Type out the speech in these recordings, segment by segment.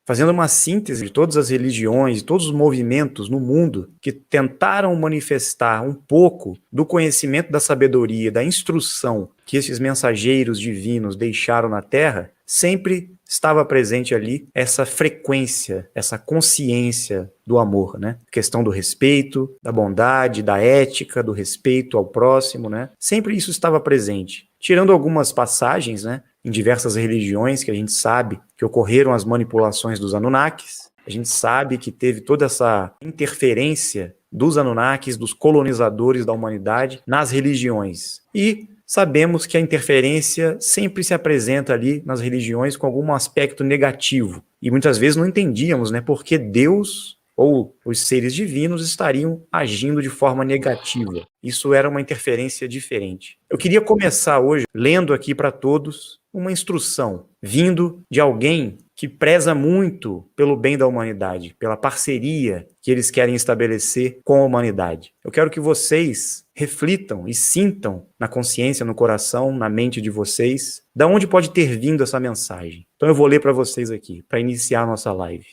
fazendo uma síntese de todas as religiões, todos os movimentos no mundo que tentaram manifestar um pouco do conhecimento da sabedoria, da instrução que esses mensageiros divinos deixaram na Terra, sempre estava presente ali essa frequência, essa consciência do amor, né? A questão do respeito, da bondade, da ética, do respeito ao próximo, né? Sempre isso estava presente. Tirando algumas passagens, né, em diversas religiões que a gente sabe que ocorreram as manipulações dos Anunnakis, a gente sabe que teve toda essa interferência dos Anunnakis, dos colonizadores da humanidade nas religiões. E sabemos que a interferência sempre se apresenta ali nas religiões com algum aspecto negativo. E muitas vezes não entendíamos, né, por que Deus ou os seres divinos estariam agindo de forma negativa. Isso era uma interferência diferente. Eu queria começar hoje lendo aqui para todos uma instrução, vindo de alguém que preza muito pelo bem da humanidade, pela parceria que eles querem estabelecer com a humanidade. Eu quero que vocês reflitam e sintam na consciência, no coração, na mente de vocês, da onde pode ter vindo essa mensagem. Então eu vou ler para vocês aqui, para iniciar a nossa live.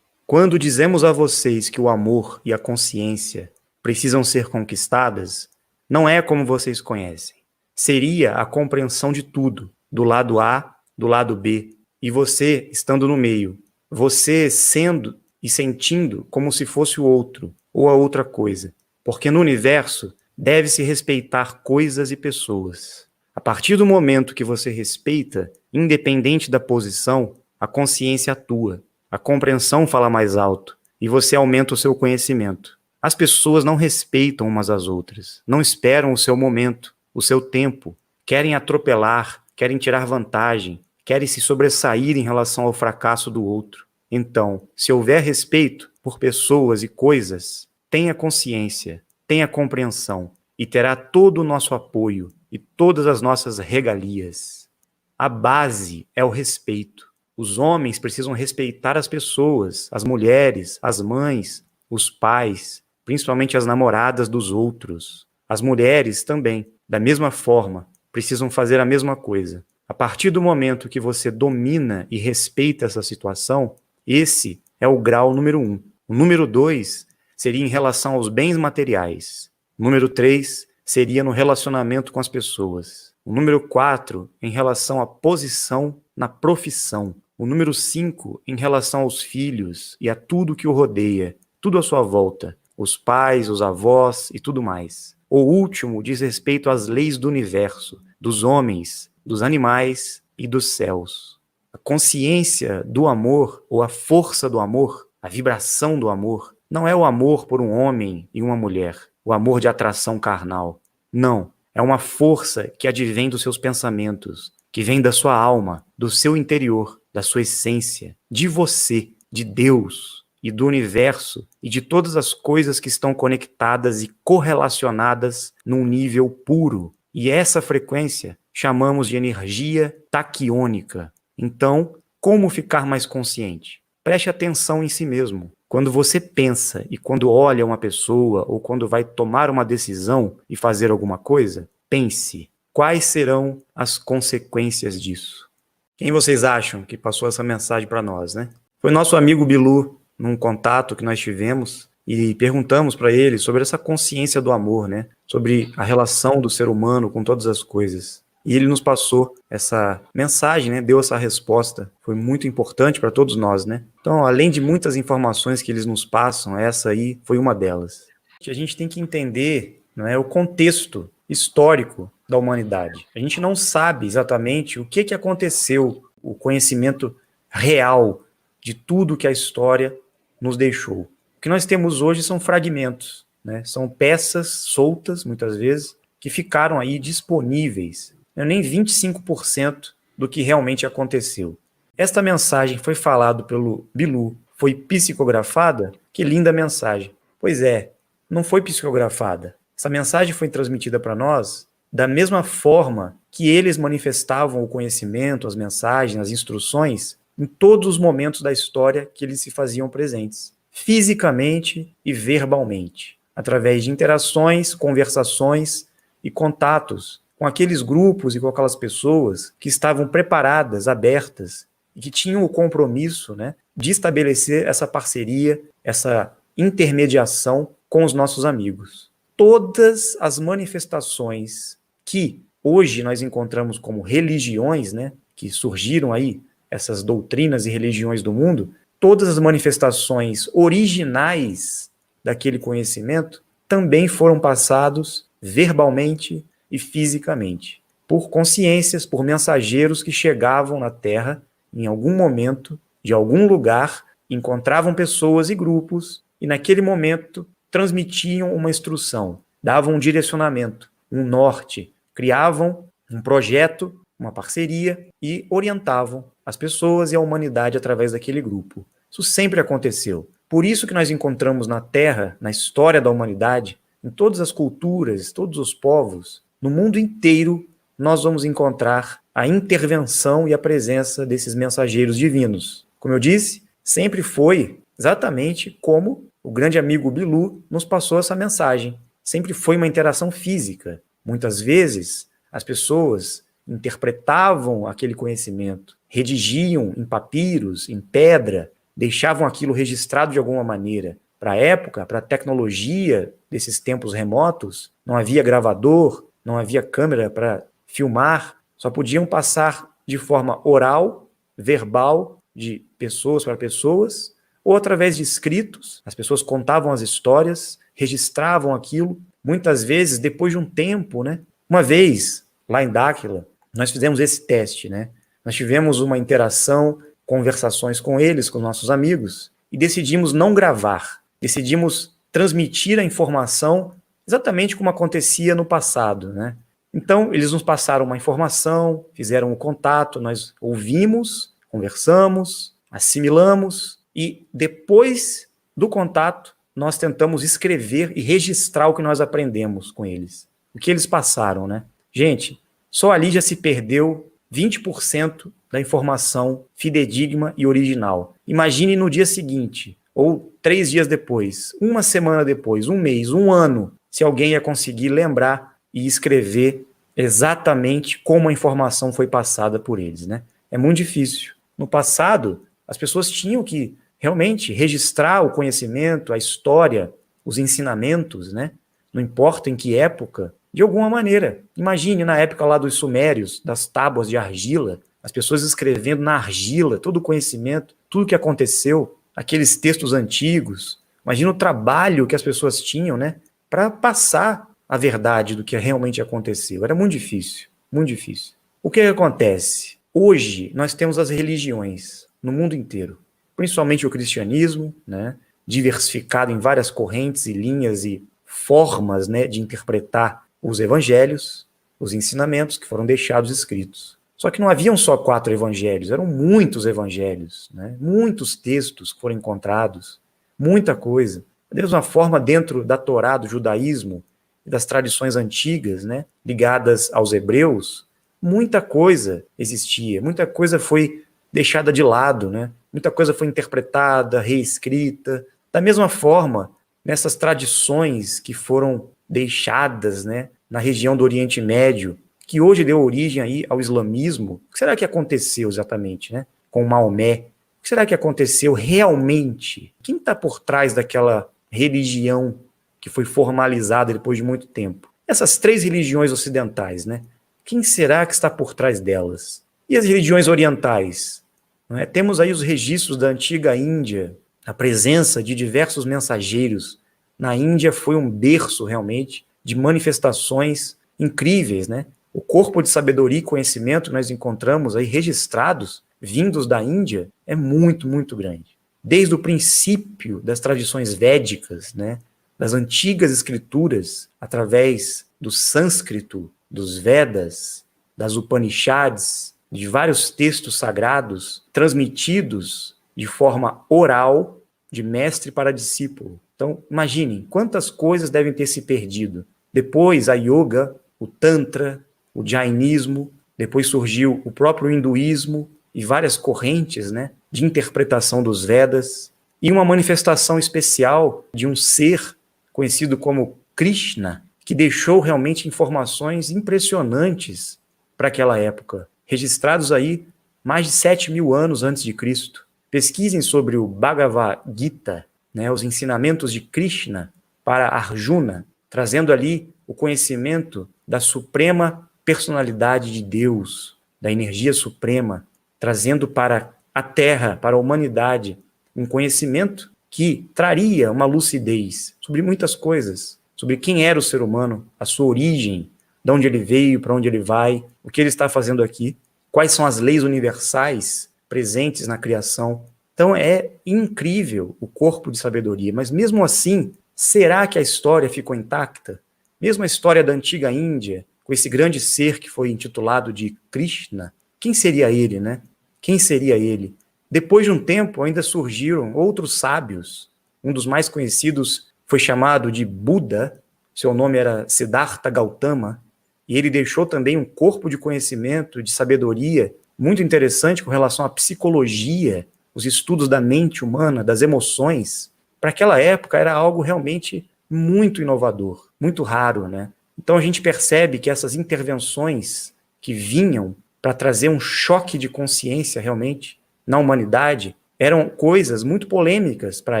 Quando dizemos a vocês que o amor e a consciência precisam ser conquistadas, não é como vocês conhecem. Seria a compreensão de tudo, do lado A, do lado B, e você estando no meio. Você sendo e sentindo como se fosse o outro, ou a outra coisa. Porque no universo deve-se respeitar coisas e pessoas. A partir do momento que você respeita, independente da posição, a consciência atua. A compreensão fala mais alto e você aumenta o seu conhecimento. As pessoas não respeitam umas às outras, não esperam o seu momento, o seu tempo, querem atropelar, querem tirar vantagem, querem se sobressair em relação ao fracasso do outro. Então, se houver respeito por pessoas e coisas, tenha consciência, tenha compreensão e terá todo o nosso apoio e todas as nossas regalias. A base é o respeito. Os homens precisam respeitar as pessoas, as mulheres, as mães, os pais, principalmente as namoradas dos outros. As mulheres também, da mesma forma, precisam fazer a mesma coisa. A partir do momento que você domina e respeita essa situação, esse é o grau número 1. O número 2 seria em relação aos bens materiais. O número 3 seria no relacionamento com as pessoas. O número 4 em relação à posição na profissão. O número 5, em relação aos filhos e a tudo que o rodeia, tudo à sua volta, os pais, os avós e tudo mais. O último diz respeito às leis do universo, dos homens, dos animais e dos céus. A consciência do amor, ou a força do amor, a vibração do amor, não é o amor por um homem e uma mulher, o amor de atração carnal. Não, é uma força que advém dos seus pensamentos, que vem da sua alma, do seu interior, da sua essência, de você, de Deus e do universo e de todas as coisas que estão conectadas e correlacionadas num nível puro. E essa frequência chamamos de energia taquiônica. Então, como ficar mais consciente? Preste atenção em si mesmo. Quando você pensa e quando olha uma pessoa ou quando vai tomar uma decisão e fazer alguma coisa, pense. Quais serão as consequências disso? Quem vocês acham que passou essa mensagem para nós, né? Foi nosso amigo Bilu, num contato que nós tivemos, e perguntamos para ele sobre essa consciência do amor, né? Sobre a relação do ser humano com todas as coisas. E ele nos passou essa mensagem, né? Deu essa resposta. Foi muito importante para todos nós, né? Então, além de muitas informações que eles nos passam, essa aí foi uma delas. A gente tem que entender, não é, o contexto histórico da humanidade. A gente não sabe exatamente o que aconteceu, o conhecimento real de tudo que a história nos deixou. O que nós temos hoje são fragmentos, né? São peças soltas, muitas vezes, que ficaram aí disponíveis, nem 25% do que realmente aconteceu. Esta mensagem foi falada pelo Bilu, foi psicografada? Que linda mensagem. Pois é, não foi psicografada. Essa mensagem foi transmitida para nós da mesma forma que eles manifestavam o conhecimento, as mensagens, as instruções, em todos os momentos da história que eles se faziam presentes, fisicamente e verbalmente, através de interações, conversações e contatos com aqueles grupos e com aquelas pessoas que estavam preparadas, abertas e que tinham o compromisso, né, de estabelecer essa parceria, essa intermediação com os nossos amigos. Todas as manifestações que hoje nós encontramos como religiões, né, que surgiram aí, essas doutrinas e religiões do mundo, todas as manifestações originais daquele conhecimento também foram passados verbalmente e fisicamente, por consciências, por mensageiros que chegavam na Terra em algum momento, de algum lugar, encontravam pessoas e grupos e naquele momento transmitiam uma instrução, davam um direcionamento, um norte, criavam um projeto, uma parceria e orientavam as pessoas e a humanidade através daquele grupo. Isso sempre aconteceu. Por isso que nós encontramos na Terra, na história da humanidade, em todas as culturas, todos os povos, no mundo inteiro, nós vamos encontrar a intervenção e a presença desses mensageiros divinos. Como eu disse, sempre foi exatamente como o grande amigo Bilu nos passou essa mensagem. Sempre foi uma interação física. Muitas vezes, as pessoas interpretavam aquele conhecimento, redigiam em papiros, em pedra, deixavam aquilo registrado de alguma maneira. Para a época, para a tecnologia desses tempos remotos, não havia gravador, não havia câmera para filmar, só podiam passar de forma oral, verbal, de pessoas para pessoas, ou através de escritos. As pessoas contavam as histórias, registravam aquilo, muitas vezes depois de um tempo, né? Uma vez, lá em Dáquila, nós fizemos esse teste, né? Nós tivemos uma interação, conversações com eles, com nossos amigos, e decidimos não gravar, decidimos transmitir a informação exatamente como acontecia no passado, né? Então, eles nos passaram uma informação, fizeram o contato, nós ouvimos, conversamos, assimilamos, e depois do contato, nós tentamos escrever e registrar o que nós aprendemos com eles. O que eles passaram, né? Gente, só ali já se perdeu 20% da informação fidedigna e original. Imagine no dia seguinte, ou 3 dias depois, uma semana depois, um mês, um ano, se alguém ia conseguir lembrar e escrever exatamente como a informação foi passada por eles, né? É muito difícil. No passado, as pessoas tinham que realmente registrar o conhecimento, a história, os ensinamentos, né? Não importa em que época, de alguma maneira. Imagine na época lá dos sumérios, das tábuas de argila, as pessoas escrevendo na argila todo o conhecimento, tudo que aconteceu, aqueles textos antigos. Imagina o trabalho que as pessoas tinham, né, para passar a verdade do que realmente aconteceu. Era muito difícil, muito difícil. O que acontece? Hoje nós temos as religiões no mundo inteiro, principalmente o cristianismo, né, diversificado em várias correntes e linhas e formas, né, de interpretar os evangelhos, os ensinamentos que foram deixados escritos. Só que não haviam só 4 evangelhos, eram muitos evangelhos, né? Muitos textos que foram encontrados, muita coisa. Da mesma forma, dentro da Torá, do judaísmo e das tradições antigas, né, ligadas aos hebreus, muita coisa existia, muita coisa foi deixada de lado, né? Muita coisa foi interpretada, reescrita. Da mesma forma, nessas tradições que foram deixadas, né, na região do Oriente Médio, que hoje deu origem aí ao islamismo. O que será que aconteceu exatamente, né, com Maomé? O que será que aconteceu realmente? Quem está por trás daquela religião que foi formalizada depois de muito tempo? Essas 3 religiões ocidentais, né? Quem será que está por trás delas? E as religiões orientais? Né? Temos aí os registros da antiga Índia, a presença de diversos mensageiros. Na Índia foi um berço, realmente, de manifestações incríveis, né? O corpo de sabedoria e conhecimento que nós encontramos aí registrados, vindos da Índia, é muito, muito grande. Desde o princípio das tradições védicas, né? Das antigas escrituras, através do sânscrito, dos Vedas, das Upanishads, de vários textos sagrados transmitidos de forma oral, de mestre para discípulo. Então, imaginem quantas coisas devem ter se perdido. Depois, a yoga, o tantra, o jainismo, depois surgiu o próprio hinduísmo e várias correntes, né, de interpretação dos Vedas, e uma manifestação especial de um ser conhecido como Krishna, que deixou realmente informações impressionantes para aquela época, registrados aí mais de 7.000 anos antes de Cristo. Pesquisem sobre o Bhagavad Gita, né, os ensinamentos de Krishna para Arjuna, trazendo ali o conhecimento da suprema personalidade de Deus, da energia suprema, trazendo para a Terra, para a humanidade, um conhecimento que traria uma lucidez sobre muitas coisas, sobre quem era o ser humano, a sua origem, de onde ele veio, para onde ele vai, o que ele está fazendo aqui, quais são as leis universais presentes na criação. Então é incrível o corpo de sabedoria, mas mesmo assim, será que a história ficou intacta? Mesmo a história da antiga Índia, com esse grande ser que foi intitulado de Krishna, quem seria ele, né? Quem seria ele? Depois de um tempo, ainda surgiram outros sábios. Um dos mais conhecidos foi chamado de Buda, seu nome era Siddhartha Gautama, e ele deixou também um corpo de conhecimento, de sabedoria, muito interessante com relação à psicologia, os estudos da mente humana, das emoções. Para aquela época era algo realmente muito inovador, muito raro, né? Então a gente percebe que essas intervenções que vinham para trazer um choque de consciência realmente na humanidade eram coisas muito polêmicas para a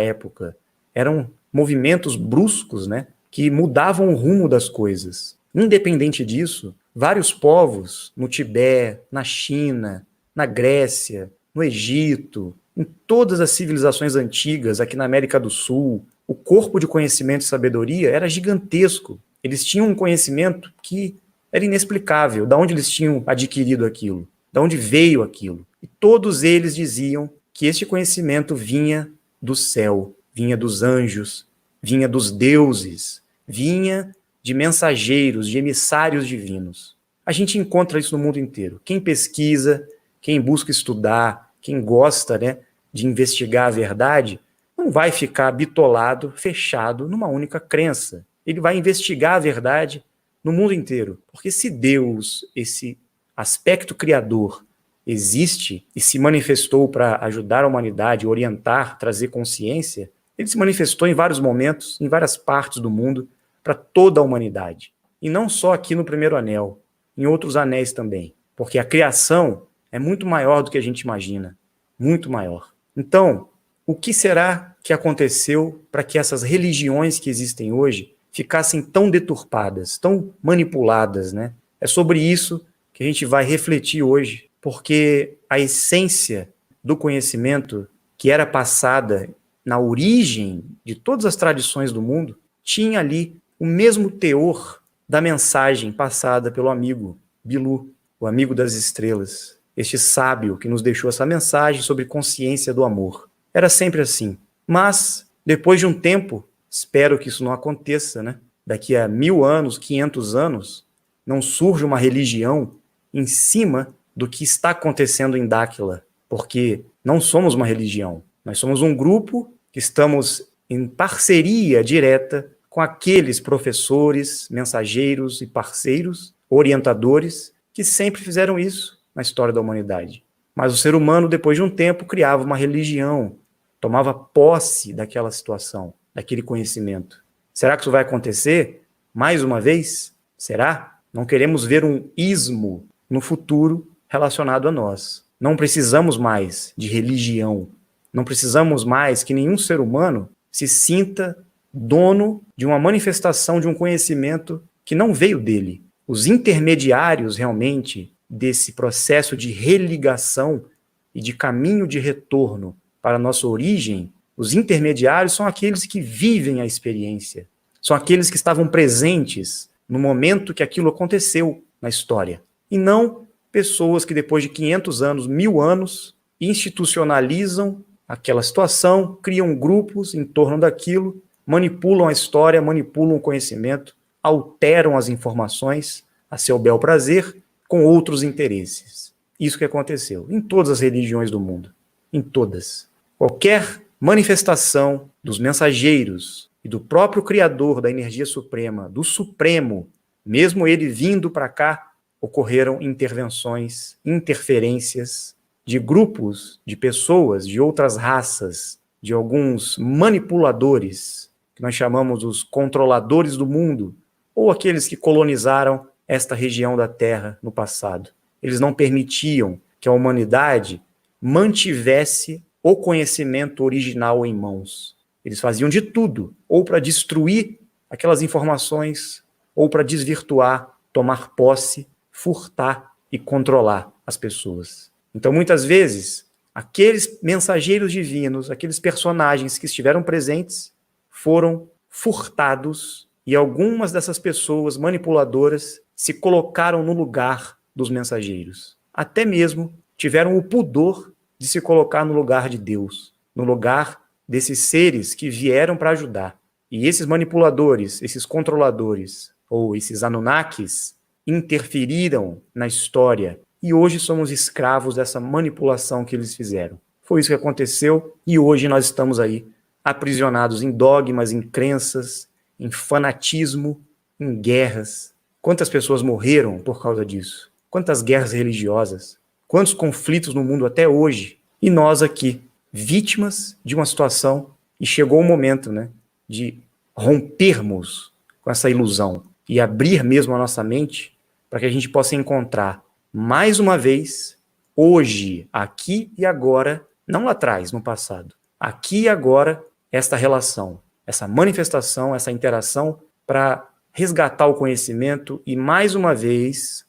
época. Eram movimentos bruscos, né, que mudavam o rumo das coisas. Independente disso, vários povos no Tibete, na China, na Grécia, no Egito, em todas as civilizações antigas, aqui na América do Sul, o corpo de conhecimento e sabedoria era gigantesco. Eles tinham um conhecimento que era inexplicável, de onde eles tinham adquirido aquilo, de onde veio aquilo. E todos eles diziam que este conhecimento vinha do céu, vinha dos anjos, vinha dos deuses, vinha de mensageiros, de emissários divinos. A gente encontra isso no mundo inteiro. Quem pesquisa, quem busca estudar, quem gosta, né, de investigar a verdade, não vai ficar bitolado, fechado numa única crença. Ele vai investigar a verdade no mundo inteiro. Porque se Deus, esse aspecto criador, existe e se manifestou para ajudar a humanidade, orientar, trazer consciência, ele se manifestou em vários momentos, em várias partes do mundo, para toda a humanidade. E não só aqui no primeiro anel, em outros anéis também. Porque a criação é muito maior do que a gente imagina. Muito maior. Então, o que será que aconteceu para que essas religiões que existem hoje ficassem tão deturpadas, tão manipuladas, né? É sobre isso que a gente vai refletir hoje, porque a essência do conhecimento que era passada na origem de todas as tradições do mundo tinha ali o mesmo teor da mensagem passada pelo amigo Bilu, o amigo das estrelas, este sábio que nos deixou essa mensagem sobre consciência do amor. Era sempre assim. Mas, depois de um tempo, espero que isso não aconteça, né? Daqui a 1.000 anos, 500 anos, não surge uma religião em cima do que está acontecendo em Dáquila, porque não somos uma religião. Nós somos um grupo que estamos em parceria direta com aqueles professores, mensageiros e parceiros, orientadores, que sempre fizeram isso na história da humanidade. Mas o ser humano, depois de um tempo, criava uma religião, tomava posse daquela situação, daquele conhecimento. Será que isso vai acontecer mais uma vez? Será? Não queremos ver um ismo no futuro relacionado a nós. Não precisamos mais de religião. Não precisamos mais que nenhum ser humano se sinta dono de uma manifestação de um conhecimento que não veio dele. Os intermediários, realmente, desse processo de religação e de caminho de retorno para a nossa origem, os intermediários são aqueles que vivem a experiência, são aqueles que estavam presentes no momento que aquilo aconteceu na história, e não pessoas que depois de 500 anos, 1.000 anos, institucionalizam aquela situação, criam grupos em torno daquilo, manipulam a história, manipulam o conhecimento, alteram as informações a seu bel prazer com outros interesses. Isso que aconteceu em todas as religiões do mundo, em todas. Qualquer manifestação dos mensageiros e do próprio Criador da energia suprema, do Supremo, mesmo ele vindo para cá, ocorreram intervenções, interferências de grupos, de pessoas, de outras raças, de alguns manipuladores, que nós chamamos os controladores do mundo, ou aqueles que colonizaram esta região da Terra no passado. Eles não permitiam que a humanidade mantivesse o conhecimento original em mãos. Eles faziam de tudo, ou para destruir aquelas informações, ou para desvirtuar, tomar posse, furtar e controlar as pessoas. Então, muitas vezes, aqueles mensageiros divinos, aqueles personagens que estiveram presentes, foram furtados e algumas dessas pessoas manipuladoras se colocaram no lugar dos mensageiros. Até mesmo tiveram o pudor de se colocar no lugar de Deus, no lugar desses seres que vieram para ajudar. E esses manipuladores, esses controladores, ou esses Anunnakis, interferiram na história e hoje somos escravos dessa manipulação que eles fizeram. Foi isso que aconteceu e hoje nós estamos aí aprisionados em dogmas, em crenças, em fanatismo, em guerras. Quantas pessoas morreram por causa disso? Quantas guerras religiosas? Quantos conflitos no mundo até hoje? E nós aqui, vítimas de uma situação, e chegou o momento, né, de rompermos com essa ilusão e abrir mesmo a nossa mente para que a gente possa encontrar, mais uma vez, hoje, aqui e agora, não lá atrás, no passado, aqui e agora, esta relação, essa manifestação, essa interação para resgatar o conhecimento e, mais uma vez,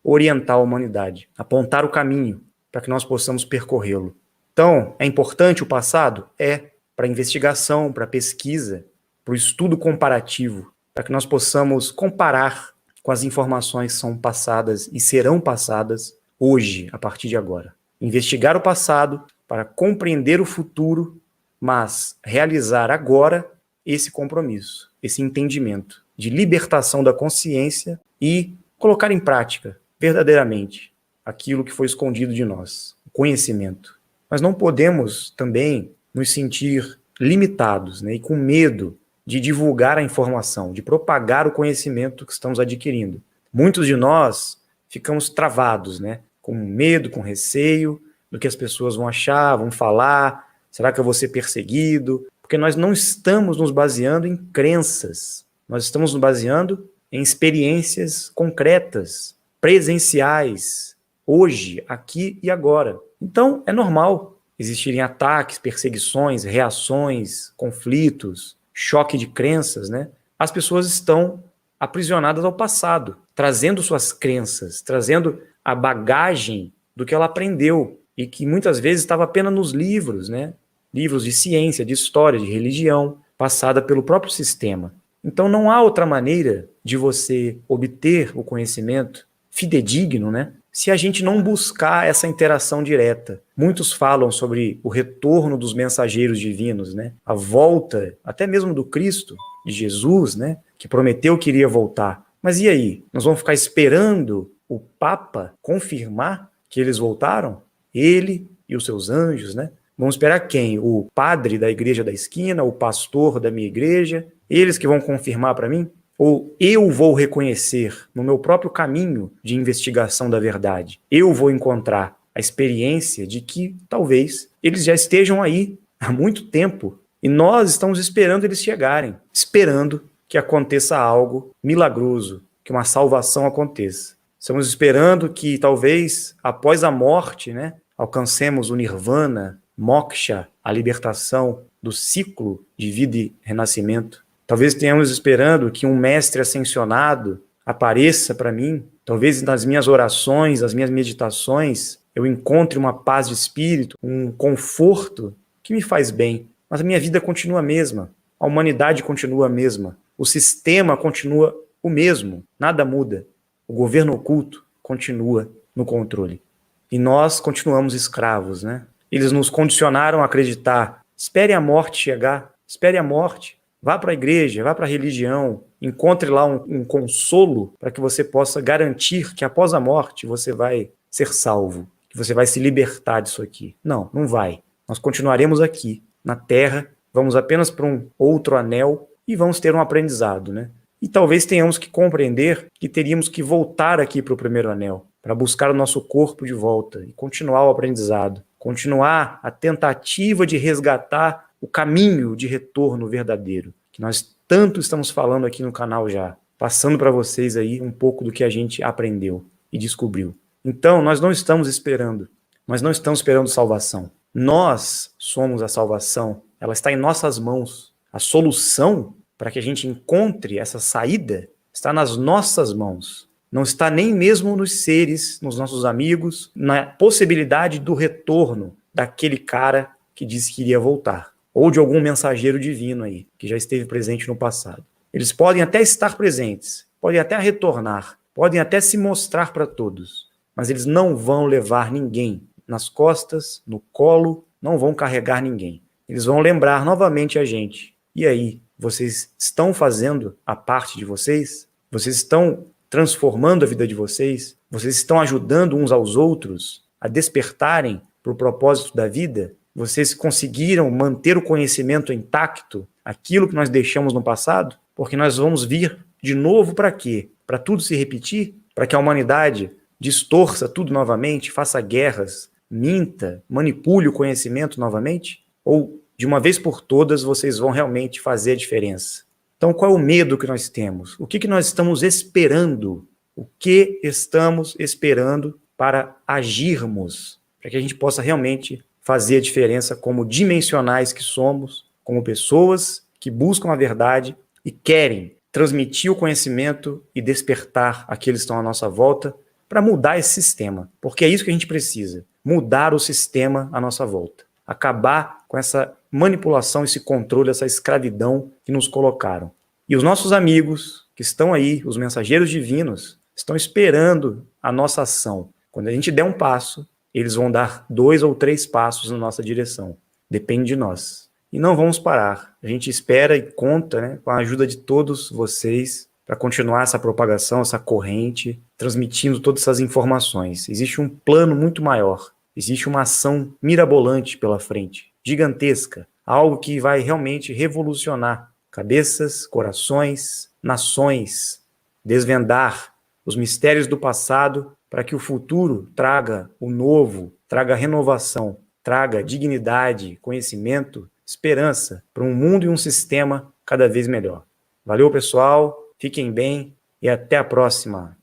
orientar a humanidade, apontar o caminho para que nós possamos percorrê-lo. Então, é importante o passado? É, para investigação, para pesquisa, para o estudo comparativo, para que nós possamos comparar com as informações que são passadas e serão passadas hoje, a partir de agora. Investigar o passado para compreender o futuro, mas realizar agora esse compromisso, esse entendimento de libertação da consciência e colocar em prática, verdadeiramente, aquilo que foi escondido de nós, o conhecimento. Mas não podemos também nos sentir limitados, né, e com medo de divulgar a informação, de propagar o conhecimento que estamos adquirindo. Muitos de nós ficamos travados, né, com medo, com receio do que as pessoas vão achar, vão falar, será que eu vou ser perseguido? Porque nós não estamos nos baseando em crenças, nós estamos nos baseando em experiências concretas, presenciais, hoje, aqui e agora. Então, é normal existirem ataques, perseguições, reações, conflitos, choque de crenças, né? As pessoas estão aprisionadas ao passado, trazendo suas crenças, trazendo a bagagem do que ela aprendeu e que muitas vezes estava apenas nos livros, né? Livros de ciência, de história, de religião, passada pelo próprio sistema. Então não há outra maneira de você obter o conhecimento fidedigno, né? Se a gente não buscar essa interação direta. Muitos falam sobre o retorno dos mensageiros divinos, né? A volta, até mesmo do Cristo, de Jesus, né? Que prometeu que iria voltar. Mas e aí? Nós vamos ficar esperando o Papa confirmar que eles voltaram? Ele e os seus anjos, né? Vamos esperar quem? O padre da igreja da esquina, o pastor da minha igreja? Eles que vão confirmar para mim? Ou eu vou reconhecer no meu próprio caminho de investigação da verdade? Eu vou encontrar a experiência de que talvez eles já estejam aí há muito tempo e nós estamos esperando eles chegarem, esperando que aconteça algo milagroso, que uma salvação aconteça. Estamos esperando que talvez após a morte, né, alcancemos o nirvana, moksha, a libertação do ciclo de vida e renascimento. Talvez tenhamos esperando que um mestre ascensionado apareça para mim. Talvez nas minhas orações, nas minhas meditações, eu encontre uma paz de espírito, um conforto que me faz bem. Mas a minha vida continua a mesma. A humanidade continua a mesma. O sistema continua o mesmo. Nada muda. O governo oculto continua no controle. E nós continuamos escravos, né? Eles nos condicionaram a acreditar. Espere a morte chegar. Espere a morte. Vá para a igreja, vá para a religião, encontre lá um consolo para que você possa garantir que após a morte você vai ser salvo, que você vai se libertar disso aqui. Não, não vai. Nós continuaremos aqui, na Terra, vamos apenas para um outro anel e vamos ter um aprendizado, né? E talvez tenhamos que compreender que teríamos que voltar aqui para o primeiro anel, para buscar o nosso corpo de volta e continuar o aprendizado, continuar a tentativa de resgatar o caminho de retorno verdadeiro, que nós tanto estamos falando aqui no canal já, passando para vocês aí um pouco do que a gente aprendeu e descobriu. Então, nós não estamos esperando. Nós não estamos esperando salvação. Nós somos a salvação. Ela está em nossas mãos. A solução para que a gente encontre essa saída está nas nossas mãos. Não está nem mesmo nos seres, nos nossos amigos, na possibilidade do retorno daquele cara que disse que iria voltar. Ou de algum mensageiro divino aí, que já esteve presente no passado. Eles podem até estar presentes, podem até retornar, podem até se mostrar para todos, mas eles não vão levar ninguém nas costas, no colo, não vão carregar ninguém. Eles vão lembrar novamente a gente. E aí, vocês estão fazendo a parte de vocês? Vocês estão transformando a vida de vocês? Vocês estão ajudando uns aos outros a despertarem para o propósito da vida? Vocês conseguiram manter o conhecimento intacto, aquilo que nós deixamos no passado? Porque nós vamos vir de novo para quê? Para tudo se repetir? Para que a humanidade distorça tudo novamente, faça guerras, minta, manipule o conhecimento novamente? Ou, de uma vez por todas, vocês vão realmente fazer a diferença? Então, qual é o medo que nós temos? O que nós estamos esperando? O que estamos esperando para agirmos? Para que a gente possa realmente fazer a diferença como dimensionais que somos, como pessoas que buscam a verdade e querem transmitir o conhecimento e despertar aqueles que estão à nossa volta para mudar esse sistema. Porque é isso que a gente precisa, mudar o sistema à nossa volta. Acabar com essa manipulação, esse controle, essa escravidão que nos colocaram. E os nossos amigos que estão aí, os mensageiros divinos, estão esperando a nossa ação. Quando a gente der um passo, eles vão dar 2 ou 3 passos na nossa direção. Depende de nós. E não vamos parar. A gente espera e conta, né, com a ajuda de todos vocês para continuar essa propagação, essa corrente, transmitindo todas essas informações. Existe um plano muito maior. Existe uma ação mirabolante pela frente, gigantesca, algo que vai realmente revolucionar cabeças, corações, nações, desvendar os mistérios do passado para que o futuro traga o novo, traga renovação, traga dignidade, conhecimento, esperança para um mundo e um sistema cada vez melhor. Valeu, pessoal, fiquem bem e até a próxima.